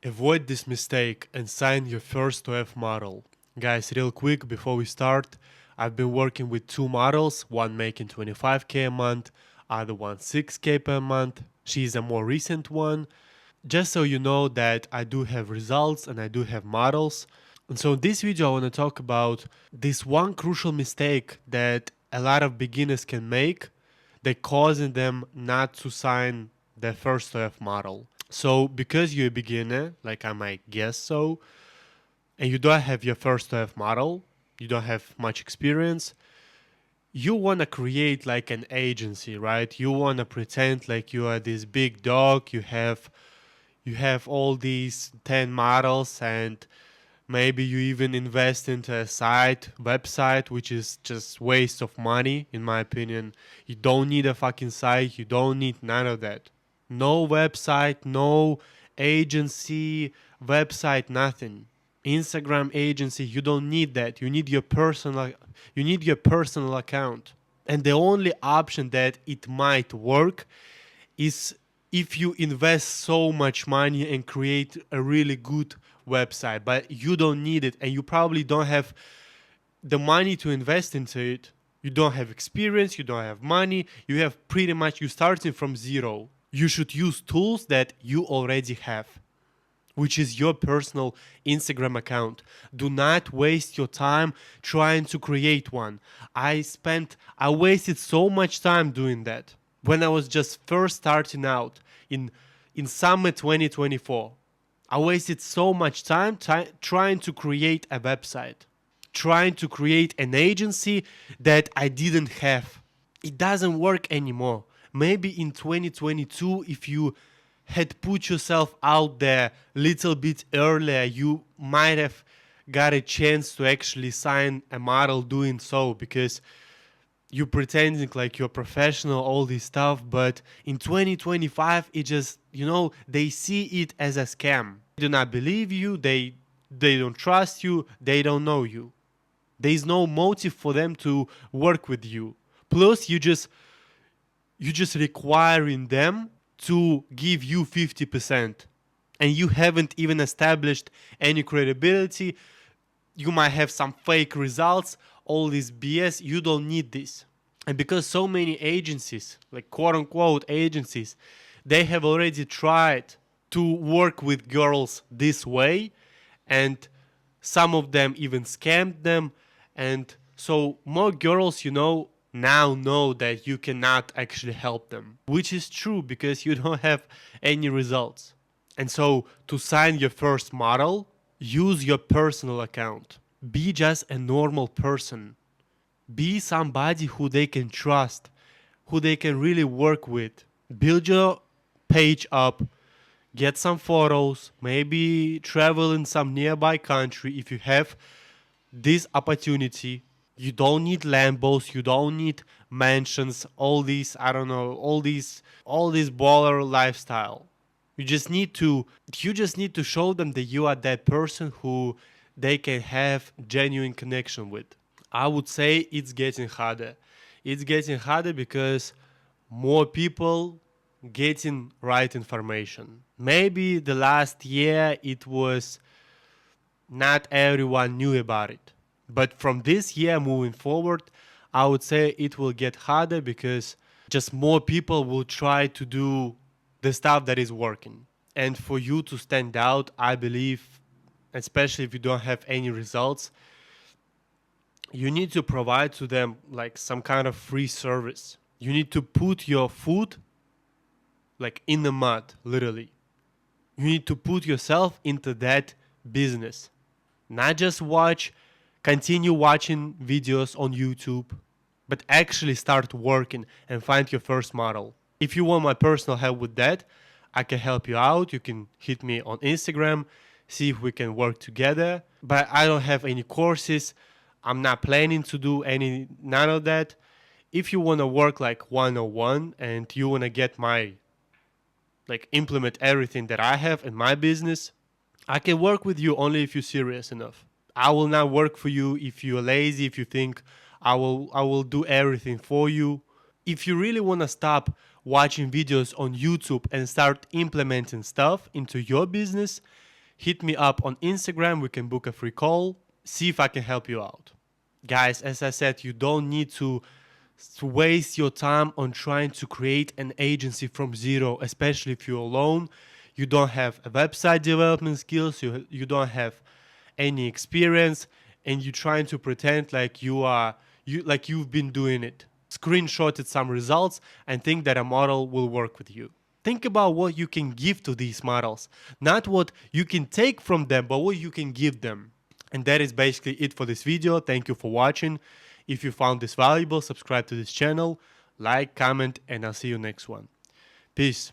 Avoid this mistake and sign your first OF model. Guys, real quick before we start, I've been working with two models, one making 25k a month, other one 6k per month. She's a more recent one. Just so you know that I do have results and I do have models. And so in this video I want to talk about this one crucial mistake that a lot of beginners can make that causing them not to sign their first OF model. So because you're a beginner, like I might guess so, and you don't have your first OF model, you don't have much experience, you want to create like an agency, right? You want to pretend like you are this big dog, you have all these 10 models, and maybe you even invest into a website, which is just waste of money, in my opinion. You don't need a fucking site. You don't need none of that. No website, no agency, website, nothing. Instagram agency, you don't need that. You need your personal account. And the only option that it might work is if you invest so much money and create a really good website, but you don't need it and you probably don't have the money to invest into it. You don't have experience, you don't have money, you're starting from zero. You should use tools that you already have, which is your personal Instagram account. Do not waste your time trying to create one. I wasted so much time doing that when I was just first starting out in summer 2024. I wasted so much time trying to create a website, trying to create an agency that I didn't have. It doesn't work anymore. Maybe in 2022, if you had put yourself out there a little bit earlier, you might have got a chance to actually sign a model doing so, because you pretending like you're professional, all this stuff. But in 2025, it just, they see it as a scam. They do not believe you, they don't trust you, they don't know you. There's no motive for them to work with you. Plus you just requiring them to give you 50%, and you haven't even established any credibility. You might have some fake results, all this BS. You don't need this. And because so many agencies, like quote unquote agencies, they have already tried to work with girls this way, and some of them even scammed them. And so more girls, now know that you cannot actually help them, which is true because you don't have any results. And so to sign your first model, use your personal account. Be just a normal person. Be somebody who they can trust, who they can really work with. Build your page up, get some photos, maybe travel in some nearby country if you have this opportunity. You don't need Lambos, you don't need mansions, all these, I don't know, all these baller lifestyle. You just need to show them that you are that person who they can have genuine connection with. I would say it's getting harder. It's getting harder because more people getting right information. Maybe the last year it was not everyone knew about it. But from this year moving forward, I would say it will get harder because just more people will try to do the stuff that is working. And for you to stand out, I believe, especially if you don't have any results, you need to provide to them like some kind of free service. You need to put your foot like in the mud, literally. You need to put yourself into that business. Not just continue watching videos on YouTube, but actually start working and find your first model. If you want my personal help with that, I can help you out. You can hit me on Instagram, see if we can work together. But I don't have any courses. I'm not planning to do none of that. If you want to work like 101 and you want to get implement everything that I have in my business, I can work with you only if you're serious enough. I will not work for you if you're lazy, if you think I will do everything for you. If you really want to stop watching videos on YouTube and start implementing stuff into your business, hit me up on Instagram. We can book a free call, see if I can help you out. Guys, as I said, you don't need to waste your time on trying to create an agency from zero, especially if you're alone. You don't have a website development skills, you don't have any experience, and you're trying to pretend like you've been doing it. Screenshotted some results and think that a model will work with you. Think about what you can give to these models, not what you can take from them, but what you can give them. And that is basically it for this video. Thank you for watching. If you found this valuable, subscribe to this channel, like, comment, and I'll see you next one. Peace.